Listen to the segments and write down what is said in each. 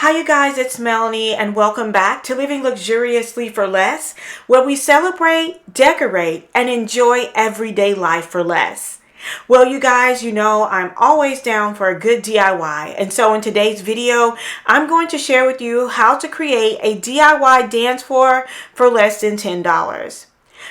Hi you guys, it's Melanie and welcome back to Living Luxuriously for Less, where we celebrate, decorate, and enjoy everyday life for less. Well, you guys, you know I'm always down for a good DIY, and so in today's video, I'm going to share with you how to create a DIY dance floor for less than $10.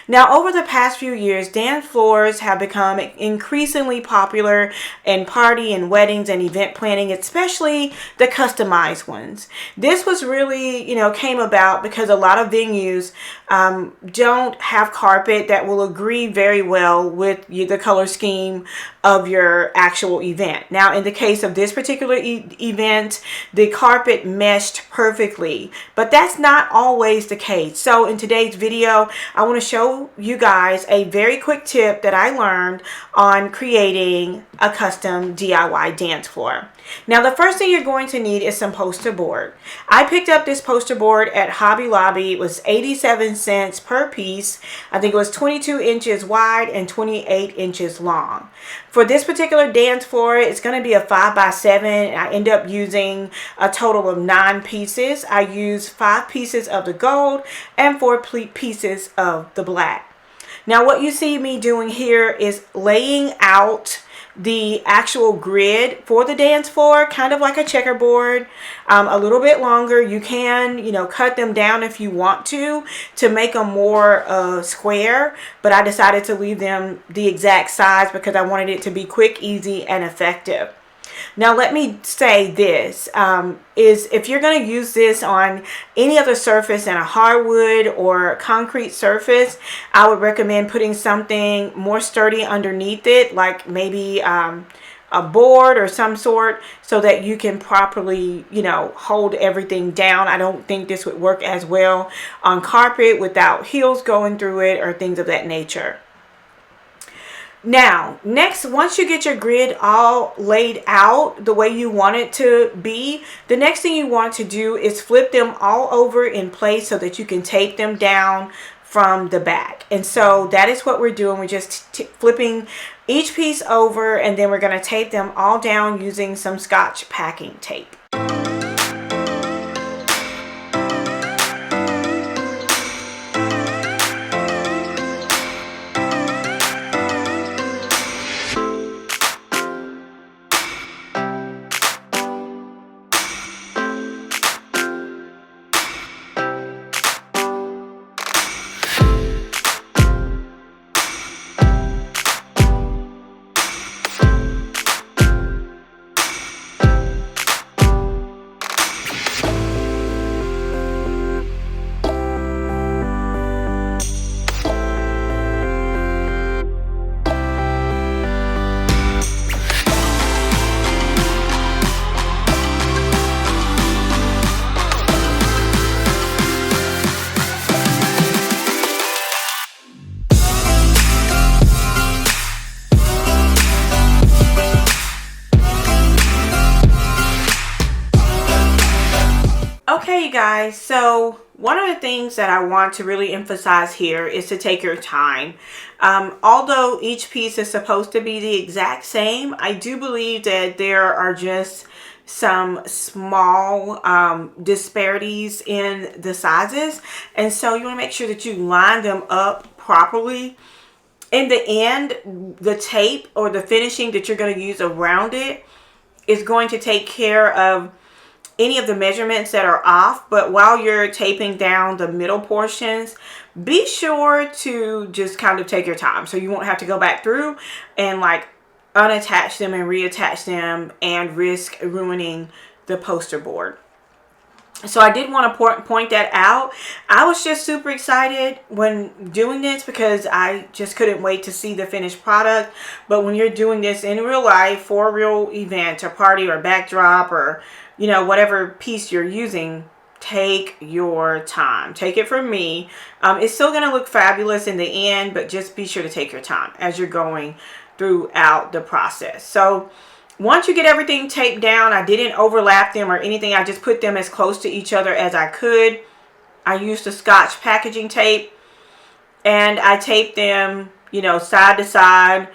Now, over the past few years, dance floors have become increasingly popular in party and weddings and event planning, especially the customized ones. This was really, came about because a lot of venues don't have carpet that will agree very well with the color scheme of your actual event. Now, in the case of this particular event, the carpet meshed perfectly, but that's not always the case. So in today's video, I want to show you guys a very quick tip that I learned on creating a custom DIY dance floor. Now, the first thing you're going to need is some poster board. I picked up this poster board at Hobby Lobby. It was 87 cents per piece. I think it was 22 inches wide and 28 inches long. For this particular dance floor, it's going to be a 5x7. I end up using a total of 9 pieces. I use 5 pieces of the gold and 4 pieces of the black. Now, what you see me doing here is laying out the actual grid for the dance floor, kind of like a checkerboard, a little bit longer. You can, cut them down if you want to make them more square, but I decided to leave them the exact size because I wanted it to be quick, easy, and effective. Now, let me say this, is if you're going to use this on any other surface than a hardwood or concrete surface, I would recommend putting something more sturdy underneath it, like maybe a board or some sort, so that you can properly, hold everything down. I don't think this would work as well on carpet without heels going through it or things of that nature. Now, next, once you get your grid all laid out the way you want it to be, the next thing you want to do is flip them all over in place so that you can tape them down from the back. And so that is what we're doing. We're just flipping each piece over, and then we're going to tape them all down using some Scotch packing tape. Okay, you guys, so one of the things that I want to really emphasize here is to take your time. Although each piece is supposed to be the exact same, I do believe that there are just some small disparities in the sizes, and so you want to make sure that you line them up properly. In the end, the tape or the finishing that you're going to use around it is going to take care of any of the measurements that are off. But while you're taping down the middle portions, be sure to just kind of take your time so you won't have to go back through and like unattach them and reattach them and risk ruining the poster board. So I did want to point that out. I was just super excited when doing this because I just couldn't wait to see the finished product. But when you're doing this in real life for a real event or party or backdrop or whatever piece you're using, take your time. Take it from me. It's still going to look fabulous in the end, but just be sure to take your time as you're going throughout the process. So once you get everything taped down, I didn't overlap them or anything. I just put them as close to each other as I could. I used the Scotch packaging tape and I taped them, side to side.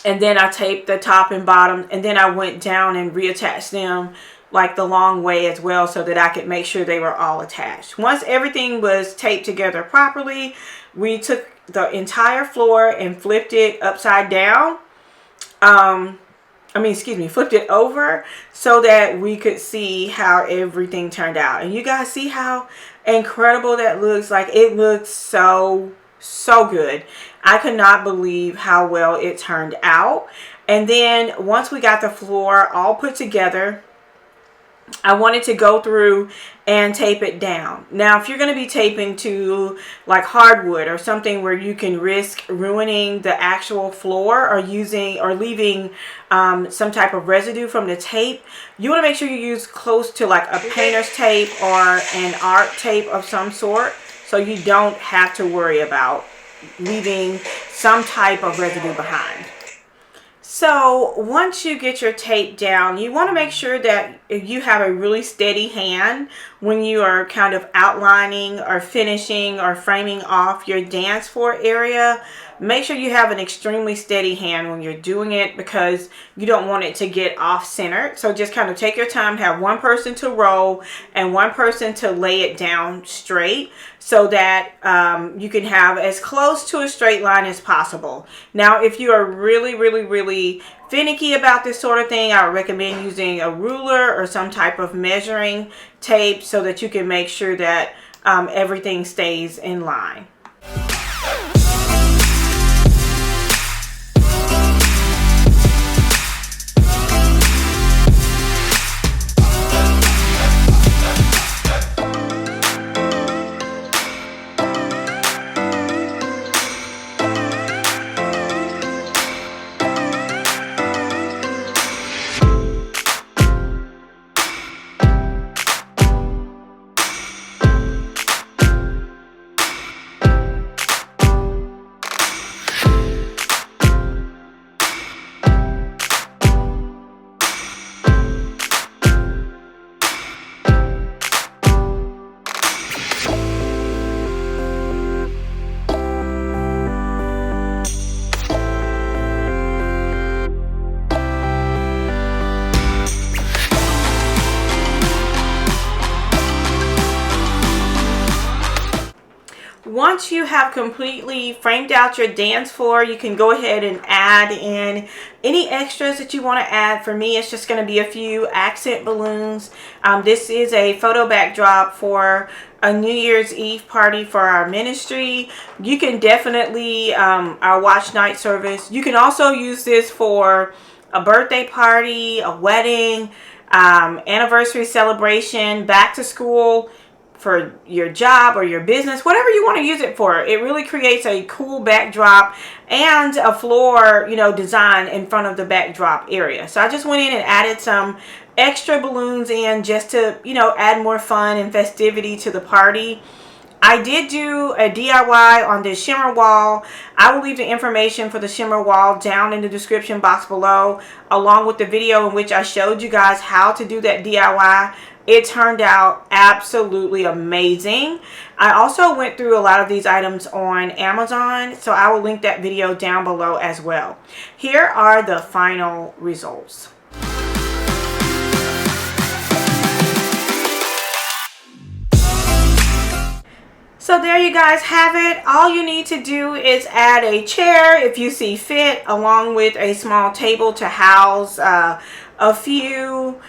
And then I taped the top and bottom, and then I went down and reattached them like the long way as well, so that I could make sure they were all attached. Once everything was taped together properly, we took the entire floor and flipped it upside down. Flipped it over so that we could see how everything turned out. And you guys see how incredible that looks? Like, it looks so good. I could not believe how well it turned out. And then once we got the floor all put together, I wanted to go through and tape it down. Now, if you're going to be taping to like hardwood or something where you can risk ruining the actual floor or leaving some type of residue from the tape, you want to make sure you use close to like a painter's tape or an art tape of some sort, so you don't have to worry about leaving some type of residue behind. So once you get your tape down, you want to make sure that you have a really steady hand when you are kind of outlining or finishing or framing off your dance floor area. Make sure you have an extremely steady hand when you're doing it, because you don't want it to get off center. So just kind of take your time, have one person to roll and one person to lay it down straight, so that you can have as close to a straight line as possible. Now, if you are really finicky about this sort of thing, I would recommend using a ruler or some type of measuring tape so that you can make sure that everything stays in line. Once you have completely framed out your dance floor, you can go ahead and add in any extras that you want to add. For me, it's just going to be a few accent balloons. This is a photo backdrop for a New Year's Eve party for our ministry. You can definitely, our watch night service. You can also use this for a birthday party, a wedding, anniversary celebration, back to school, for your job or your business, whatever you want to use it for. It really creates a cool backdrop and a floor, design in front of the backdrop area. So I just went in and added some extra balloons in just to, add more fun and festivity to the party. I did do a DIY on this shimmer wall. I will leave the information for the shimmer wall down in the description box below, along with the video in which I showed you guys how to do that DIY. It turned out absolutely amazing. I also went through a lot of these items on Amazon, so I will link that video down below as well. Here are the final results. So there you guys have it. All you need to do is add a chair if you see fit, along with a small table to house a few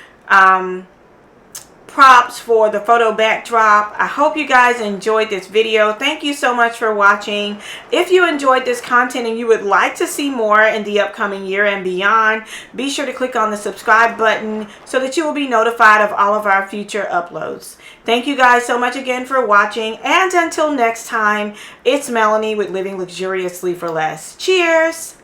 props for the photo backdrop. I hope you guys enjoyed this video. Thank you so much for watching. If you enjoyed this content and you would like to see more in the upcoming year and beyond, be sure to click on the subscribe button so that you will be notified of all of our future uploads. Thank you guys so much again for watching, and until next time, it's Melanie with Living Luxuriously for Less. Cheers!